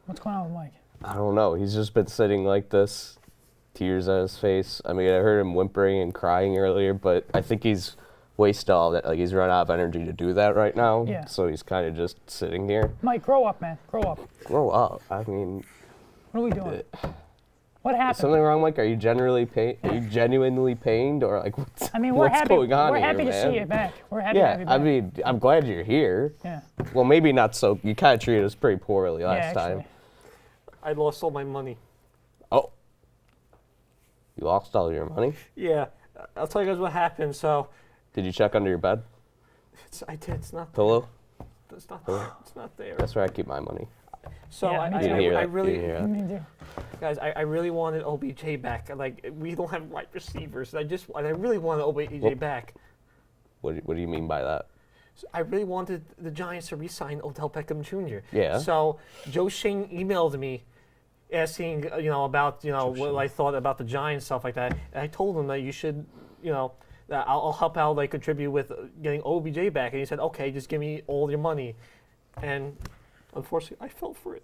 What's going on with Mike? I don't know. He's just been sitting like this, tears on his face. I mean, I heard him whimpering and crying earlier, but I think he's wasted all that. Like, he's run out of energy to do that right now. Yeah. So he's kind of just sitting here. Mike, grow up, man. Grow up. Grow up. I mean, What are we doing? What happened? is something wrong, Mike? Are you genuinely pained, or like what's, I mean, what's going on we're here, happy to man? see you back. We're happy to have you back. I mean, I'm glad you're here. Yeah. Well, maybe not so. You kind of treated us pretty poorly last time. I lost all my money. Oh. You lost all your money? Yeah. I'll tell you guys what happened. So. Did you check under your bed? I did. It's not Pillow? there. It's not there. It's not there. That's where I keep my money. So Yeah, me too. I really, Me too. guys, I really wanted OBJ back. Like, we don't have wide receivers. I really wanted OBJ back. What do you mean by that? So I really wanted the Giants to re-sign Odell Beckham Jr. Yeah. So Joe Shane emailed me asking, about, what I thought about the Giants, stuff like that. And I told him that you should, that I'll help out, like, contribute with getting OBJ back. And he said, okay, just give me all your money. And unfortunately, I fell for it.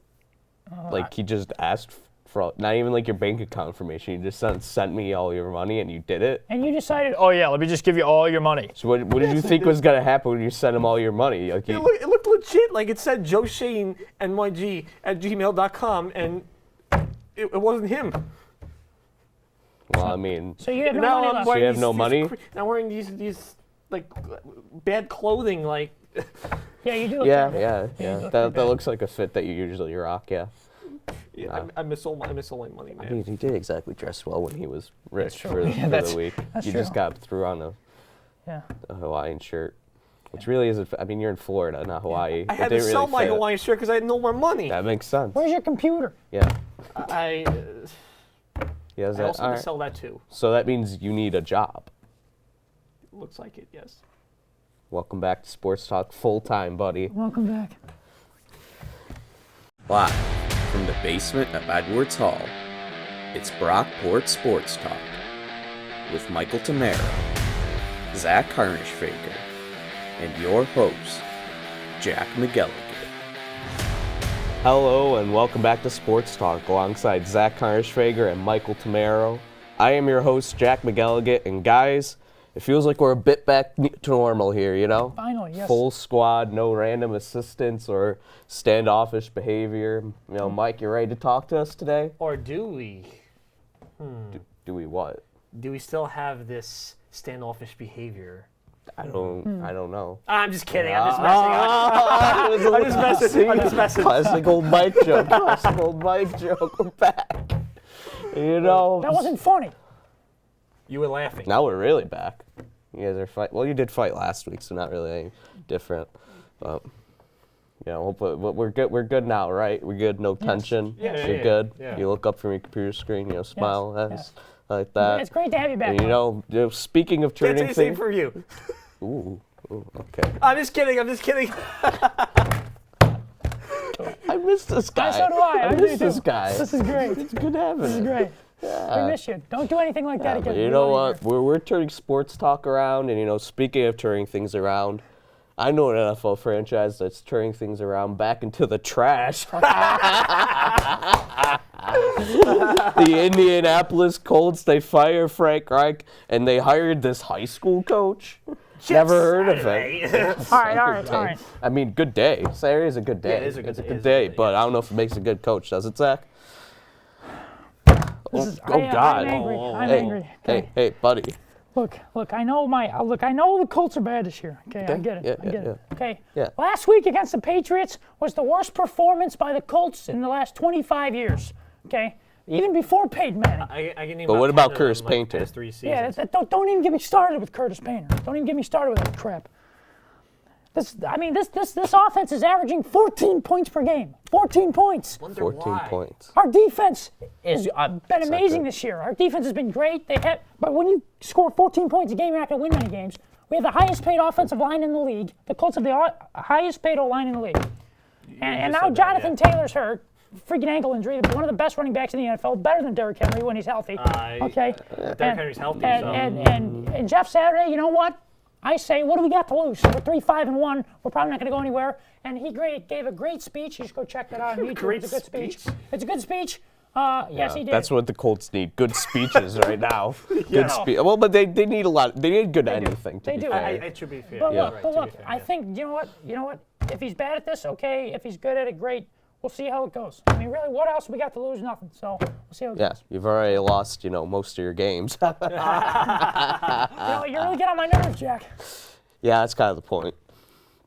Like, he just asked for, not even like your bank account information. You just sent me all your money and you did it. And you decided, oh yeah, let me just give you all your money. So what did you think was going to happen when you sent him all your money? Like, It looked legit. Like, it said Joe Shane NYG at gmail.com, and it wasn't him. well, I mean, So you have no Now money I'm left. So you wearing have no money? Now I'm wearing these like bad clothing, like. Yeah, you do. Look yeah. look That bad. looks like a fit that you usually rock, yeah. Yeah, I miss all my money, man. I mean, he did exactly dress well when he was rich true. for Yeah, the week. that's You true. just got through on Yeah. a Hawaiian shirt, which really isn't, I mean, you're in Florida, not Hawaii. I It had to didn't sell really my fit. Hawaiian shirt because I had no more money. That makes sense. Where's your computer? Yeah. I Yeah, also had all to right. sell that too. So that means you need a job. Looks like it, yes. Welcome back to Sports Talk full time, buddy. Welcome back. Live from the basement of Edwards Hall, it's Brockport Sports Talk with Michael Tamara, Zach Harnischfager, and your host, Jack McGilligan. Hello and welcome back to Sports Talk alongside Zach Harnischfager and Michael Tamaro. I am your host, Jack McGilligan, and guys, it feels like we're a bit back to normal here, you know? Finally, yes. Full squad, no random assistants or standoffish behavior. You know, Mike, you ready to talk to us today? Or do we? Do we what? Do we still have this standoffish behavior? I don't know. I'm just kidding. I'm just messing. I'm just messing. Classic old Mike joke. Classic old Mike joke. We're back. You know. That wasn't funny. You were laughing. Now we're really back. You guys are fight. Well, you did fight last week, so not really any different. But hopefully, we're good. We're good now, right? We're good. No tension. Yeah, You're yeah, good. yeah. You look up from your computer screen. Smile. yes. Like that. It's great to have you back. And, speaking of Can't turning say the same things. for you. Ooh. Okay. I'm just kidding. I miss this guy. So do I. I do miss too. this guy. This is great. It's good having This is him. great. Yeah. We miss you. Don't do anything like that Yeah, but again. you We know love what? We're turning sports talk around, and speaking of turning things around, I know an NFL franchise that's turning things around back into the trash. The Indianapolis Colts, they fire Frank Reich, and they hired this high school coach. Never heard of it. All right. I mean, good day. Saturday's a good day. Yeah, it is a good day. It's It a good is a day, good day, but I don't know if it makes a good coach, does it, Zach? This Oh, is, God. I'm angry. I'm Hey, angry. Okay. hey, buddy. Look. I know the Colts are bad this year. Okay, I get it. Yeah, I get it. Okay. Yeah. Last week against the Patriots was the worst performance by the Colts in the last 25 years. Okay. Even before Peyton Manning. I can name But what 10 about of Curtis them, like, Painter? past 3 seasons. Yeah, don't even get me started with Curtis Painter. Don't even get me started with that crap. This offense is averaging 14 points per game. 14 points. Wonder 14 why. points. Our defense has been amazing good. this year. Our defense has been great. But when you score 14 points a game, you're not going to win many games. We have the highest paid offensive line in the league. The Colts have the highest paid O-line in the league. And now said that, Jonathan yeah. Taylor's hurt. Freaking ankle injury. One of the best running backs in the NFL. Better than Derrick Henry when he's healthy. Okay. Derrick Henry's healthy, and, so. and Jeff Saturday, you know what? I say, what do we got to lose? We're 3-5-1. We're probably not going to go anywhere. And he gave a great speech. You should go check that out on YouTube. Great It's a good speech. speech? It's a good speech. Yes, he did. That's what the Colts need. Good speeches right now. Good Well, but they need a lot. They need good anything. To They be do. fair. It should be fair. But Yeah. look, but look, I think, you know what? If he's bad at this, okay. If he's good at it, great. We'll see how it goes. I mean, really, what else we got to lose? Nothing. So we'll see how it Yeah, goes. you've already lost, most of your games. You really get on my nerves, Jack. Yeah, that's kind of the point.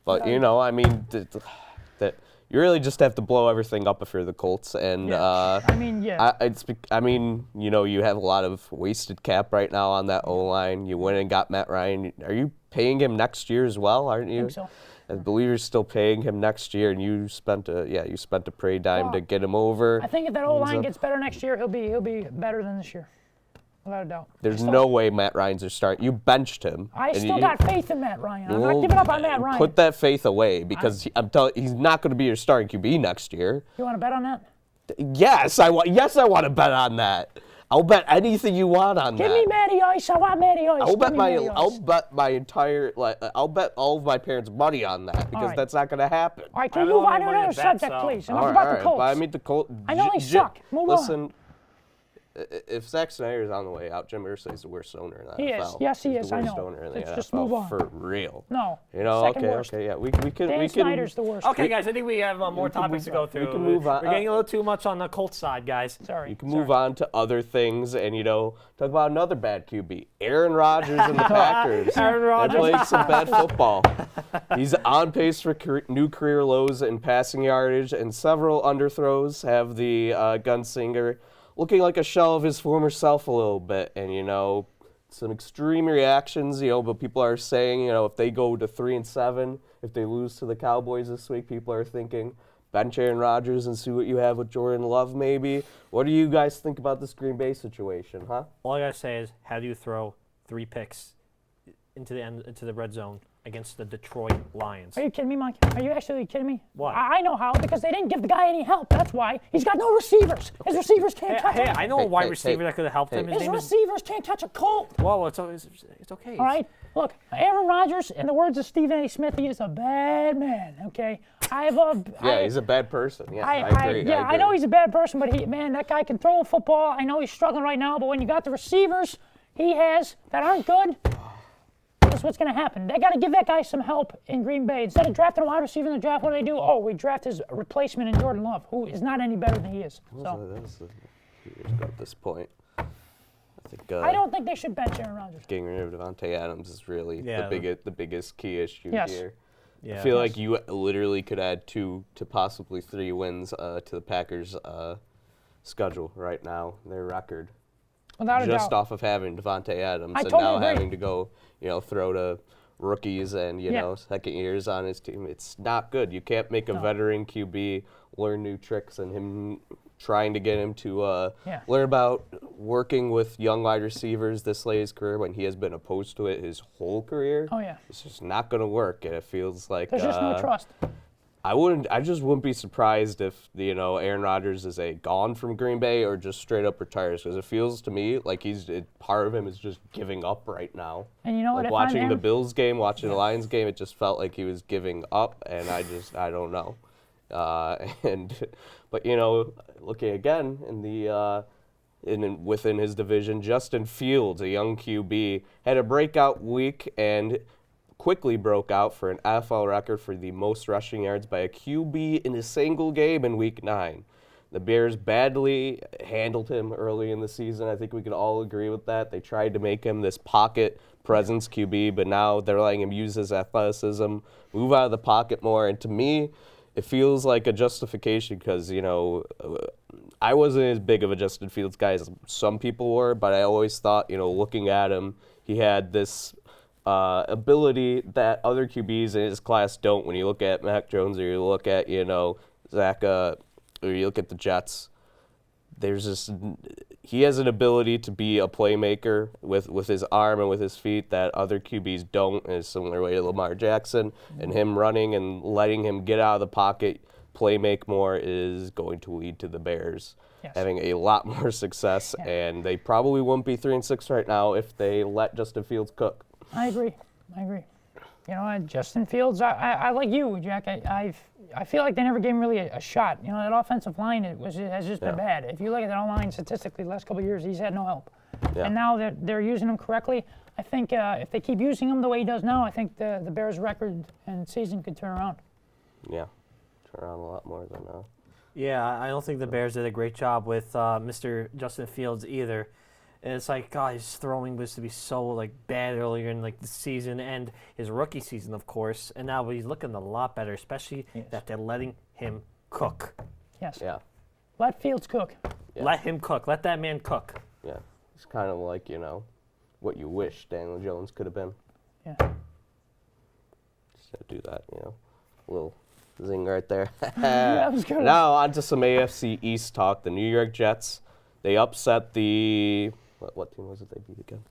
But I mean, that you really just have to blow everything up if you're the Colts, and Yeah. I mean, yeah. you have a lot of wasted cap right now on that O-line. You went and got Matt Ryan. Are you paying him next year as well? Aren't you? I think so. I believe you're still paying him next year, and you spent a pretty dime to get him over. I think if that O-line gets better next year, he'll be better than this year, without a doubt. There's no way Matt Ryan's a start. You benched him. I and still you- got faith in Matt Ryan. I'm Well, not giving up on Matt Ryan. Put that faith away because I'm telling he's not going to be your starting QB next year. You want to bet on that? Yes, I want to bet on that. I'll bet anything you want on Give that. me Matty Ice. I want Matty Ice. I'll Give bet me my Matty Ice. I'll bet all of my parents' money on that because right. that's not going to happen. All right, can I we don't move have on to any money another to bet, subject, so- please? Enough All right, about all the right, Colts. but I mean the Colts. I know they suck. Move on. Listen, if Zack Snyder's on the way out, Jim Irsay's the worst owner in the He NFL. is. Yes, he He's is. the I worst know. owner in the Let's NFL just move on. for real. No. Okay, Second worst. yeah, we can. Dan Snyder's the worst. Okay, guys, I think we have more topics to go through. We can move on. We're getting a little too much on the Colts side, guys. Sorry. You can move on to other things and, talk about another bad QB. Aaron Rodgers and the Packers. Aaron Rodgers. They played some bad football. He's on pace for new career lows in passing yardage, and several underthrows have the gunslinger looking like a shell of his former self a little bit. And, some extreme reactions, but people are saying, if they go to 3-7, if they lose to the Cowboys this week, people are thinking, bench Aaron Rodgers and see what you have with Jordan Love maybe. What do you guys think about this Green Bay situation, huh? All I gotta say is, how do you throw 3 picks into the red zone against the Detroit Lions? Are you kidding me, Mike? Are you actually kidding me? Why? I know how, because they didn't give the guy any help. That's why. He's got no receivers. His receivers can't touch Hey, him. I know a wide hey, receiver that could have helped him. His His name is. receivers can't touch a Colt. Whoa, it's okay. All right? Look, Aaron Rodgers, in the words of Stephen A. Smith, he is a bad man, okay? He's a bad person. Yeah, I agree. I know he's a bad person, but that guy can throw a football. I know he's struggling right now, but when you got the receivers he has that aren't good, that's what's going to happen. They got to give that guy some help in Green Bay. Instead of drafting a wide receiver in the draft, what do they do? Oh, we draft his replacement in Jordan Love, who is not any better than he is. So That was a few years ago at this point. I think I don't think they should bench Aaron Rodgers. getting rid of Devontae Adams is really Yeah. the biggest key issue Yes. here. Yeah. I feel like you literally could add 2 to possibly 3 wins to the Packers' schedule right now, their record. Without a Just doubt. off of having Devontae Adams I and totally now agree. having to go, throw to rookies and, second years on his team. It's not good. You can't make a veteran QB learn new tricks, and him trying to get him to learn about working with young wide receivers this late in his career when he has been opposed to it his whole career. Oh, yeah. It's just not going to work, and it feels like There's just no trust. I just wouldn't be surprised if Aaron Rodgers is gone from Green Bay or just straight up retires, because it feels to me like part of him is just giving up right now. And you know what? Like if watching I'm the him, Bills game, watching the Lions game, it just felt like he was giving up, and I don't know. But looking again in the within his division, Justin Fields, a young QB, had a breakout week and quickly broke out for an NFL record for the most rushing yards by a QB in a single game in Week 9. The Bears badly handled him early in the season. I think we can all agree with that. They tried to make him this pocket presence QB, but now they're letting him use his athleticism, move out of the pocket more. And to me, it feels like a justification because, I wasn't as big of a Justin Fields guy as some people were, but I always thought, looking at him, he had this ability that other QBs in his class don't. When you look at Mac Jones or you look at, Zach, or you look at the Jets, he has an ability to be a playmaker with his arm and with his feet that other QBs don't, in a similar way to Lamar Jackson. And him running and letting him get out of the pocket, play make more, is going to lead to the Bears having a lot more success. And they probably wouldn't be 3-6 right now if they let Justin Fields cook. I agree. I agree. You know, and Justin Fields, I like you, Jack. I feel like they never gave him really a shot. You know, that offensive line has just been bad. If you look at that line statistically, the last couple of years, he's had no help. Yeah. And now that they're using him correctly, I think if they keep using him the way he does now, I think the Bears' record and season could turn around. Yeah, turn around a lot more than Yeah, I don't think the Bears did a great job with Mr. Justin Fields either. And it's like, God, his throwing was to be so like bad earlier in like the season and his rookie season, of course. And now he's looking a lot better, especially that they're letting him cook. Yes. Yeah. Let Fields cook. Yeah. Let him cook. Let that man cook. Yeah. It's kind of like, you know, what you wish Daniel Jones could have been. Yeah. Just to do that, you know, a little zing right there. That was good. Now on to some AFC East talk. The New York Jets, they upset the what team was it they beat again?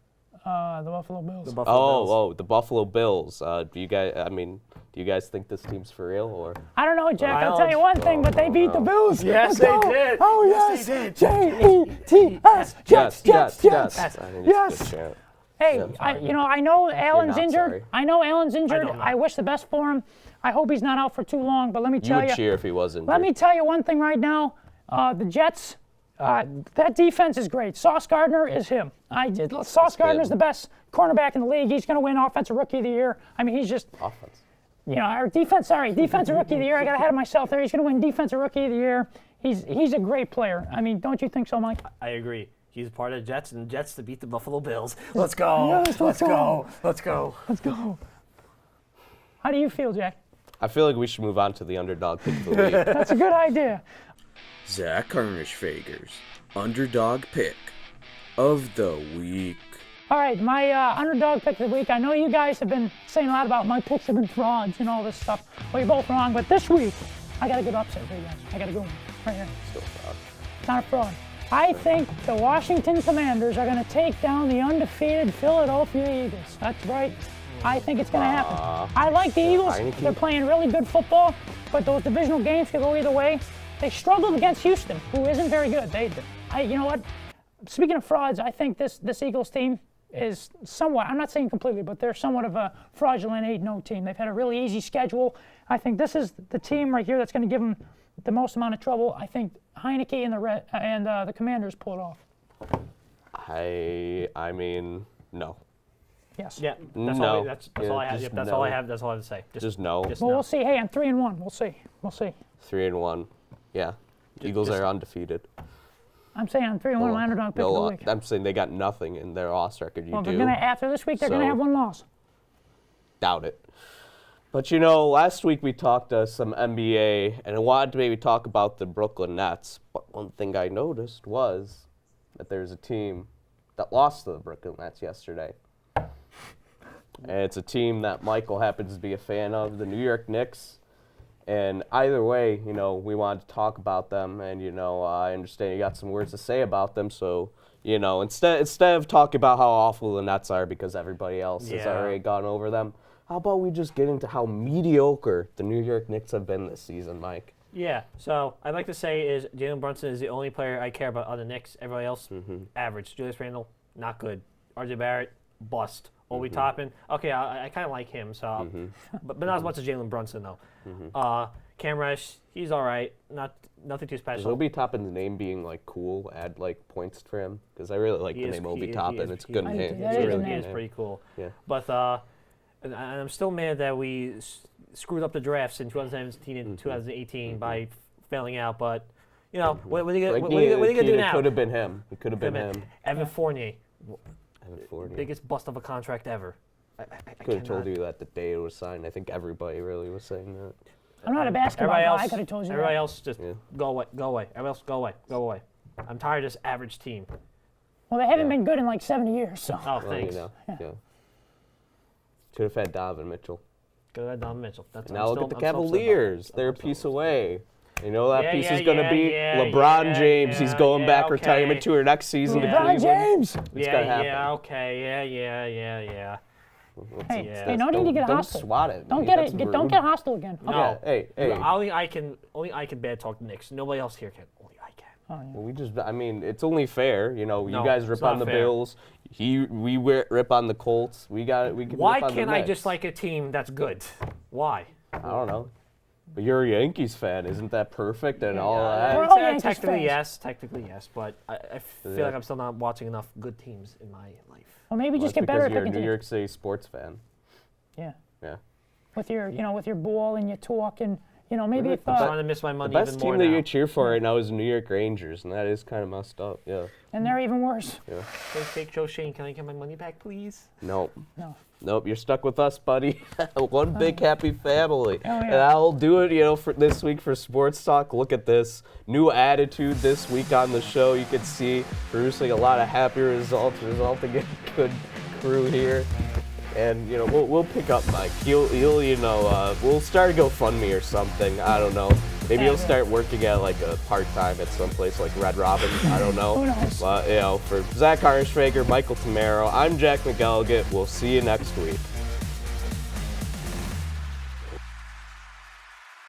The Buffalo Bills. The Buffalo Bills. The Buffalo Bills. Do you guys think this team's for real or? I don't know, Jack. I'll tell you one thing, but they beat the Bills. Yes, Let's they go. did. Oh, Yes, yes. they did. Jets, Jets, Jets, Jets. I think it's Yes. a good chant. Hey, I'm sorry. I know Allen's not injured. sorry. I know Allen's injured. don't know. I wish the best for him. I hope he's not out for too long. But let me You tell would you. cheer if he wasn't. Let me tell you one thing right now. The Jets, that defense is great. Sauce Gardner is him. Sauce Gardner's the best cornerback in the league. He's going to win Offensive Rookie of the Year. I mean, he's just, Offense. our Defensive Rookie of the Year. I got ahead of myself there. He's going to win Defensive Rookie of the Year. He's a great player. I mean, don't you think so, Mike? I agree. He's part of the Jets, and the Jets to beat the Buffalo Bills. Let's go. Yes, let's go. Let's go. Let's go. How do you feel, Jack? I feel like we should move on to the underdog pick of the week. That's a good idea. Zach Harnish-Fager's underdog pick of the week. All right, my underdog pick of the week. I know you guys have been saying a lot about my picks have been frauds and all this stuff. Well, you're both wrong, but this week, I got a good upset for you guys. I got a good one right here. Still fraud. It's not a fraud. I think the Washington Commanders are going to take down the undefeated Philadelphia Eagles. That's right. I think it's going to happen. I like the Eagles. Heineke. They're playing really good football, but those divisional games could go either way. They struggled against Houston, who isn't very good. You know what? Speaking of frauds, I think this Eagles team is somewhat, I'm not saying completely, but they're somewhat of a fraudulent 8-0 team. They've had a really easy schedule. I think this is the team right here that's going to give them the most amount of trouble. I think Heineke and the Commanders pull it off. I mean, no. Yes. Yeah, that's No. all. That's all I have. just Yep, that's no. all I have. That's all I have to say. Just no. Just Well, no. we'll see. Hey, I'm 3-1. We'll see. 3-1. Yeah. Eagles are undefeated. I'm saying I'm 3-1. My underdog pick of the week. I'm saying they got nothing in their loss record. You Well, do. they're gonna after this week. They're gonna So- have one loss. Doubt it. But you know, last week we talked some NBA, and I wanted to maybe talk about the Brooklyn Nets. But one thing I noticed was that there's a team that lost to the Brooklyn Nets yesterday. And it's a team that Michael happens to be a fan of, the New York Knicks. And either way, you know, we wanted to talk about them, and you know, I understand you got some words to say about them. So, you know, instead of talking about how awful the Nets are because everybody else has Yeah. already gone over them, how about we just get into how mediocre the New York Knicks have been this season, Mike? Yeah. So I'd like to say is Jalen Brunson is the only player I care about on the Knicks. Everybody else, average. Julius Randle, not good. RJ Barrett, bust. Obi Toppin, okay, I kind of like him, so, but not as much as Jalen Brunson though. Cam Reddish, he's all right, nothing too Is special. Obi Toppin's name being like cool? Add like points for him because I really like He the is- name he Obi is- Toppin. he is- It's a he good is- name. that It's is a a really name. He good is name. pretty cool. Yeah. But and I'm still mad that we screwed up the drafts in 2017 and 2018 by failing out. But you know, what are you gonna do now? It could have been him. It could have been him. Evan Fournier, Evan Fournier. biggest bust of a contract ever. I Could have told cannot- you that the day it was signed. I think everybody really was saying that. I'm not a basketball Everybody guy. else, I could have told you everybody that. else just Yeah. go away. Everybody else, go away. I'm tired of this average team. Well, they haven't Yeah. been good in like 70 years, so. Oh, Well, thanks. you know, yeah. Could have had Donovan Mitchell. Go ahead, Don Mitchell. That's Now look at the I'm still upset about it. Cavaliers. They're a piece away. You know that Yeah, piece yeah, is going to yeah, be yeah, LeBron yeah, James. He's yeah, going yeah, back okay. retirement tour next season to LeBron Cleveland. James. It's going to happen. Yeah, okay, yeah. Hey, Yeah. hey, no need to get Don't hostile. swat it. Don't man. get That's it. Don't rude. get hostile again. No. Yeah, hey. Only I can bad talk the Knicks. Nobody else here can. Only I can. We just, I mean, it's only fair, you know. No, you guys it's rip not on the fair. Bills. We rip on the Colts. We can Why rip on the can't I Knicks. just like a team that's good? Why? I don't know. But you're a Yankees fan, isn't that perfect and all that? We're all Yankees technically fans. yes, but I feel like I'm still not watching enough good teams in my life. Well, maybe Well, just that's get better at because you're a picking New teams. York City sports fan. Yeah. Yeah. With your ball and your talk and, maybe if, I'm starting to miss my The money best even team more that now. you cheer for right now is the New York Rangers, and that is kind of messed up. Yeah. and they're even worse. Hey, Fake Joe Shane, can I get my money back, please? Nope. No. Nope, you're stuck with us, buddy. One big happy family. Oh, yeah. And I'll do it, for this week for Sports Talk. Look at this. New attitude this week on the show. You can see producing a lot of happy results, resulting in a good crew here. And, we'll pick up Mike. He'll we'll start a GoFundMe or something. I don't know. Maybe he'll start working at like a part-time at some place like Red Robin. I don't know. Who knows? But, for Zach Harshfager, Michael Tamaro, I'm Jack McElligott. We'll see you next week.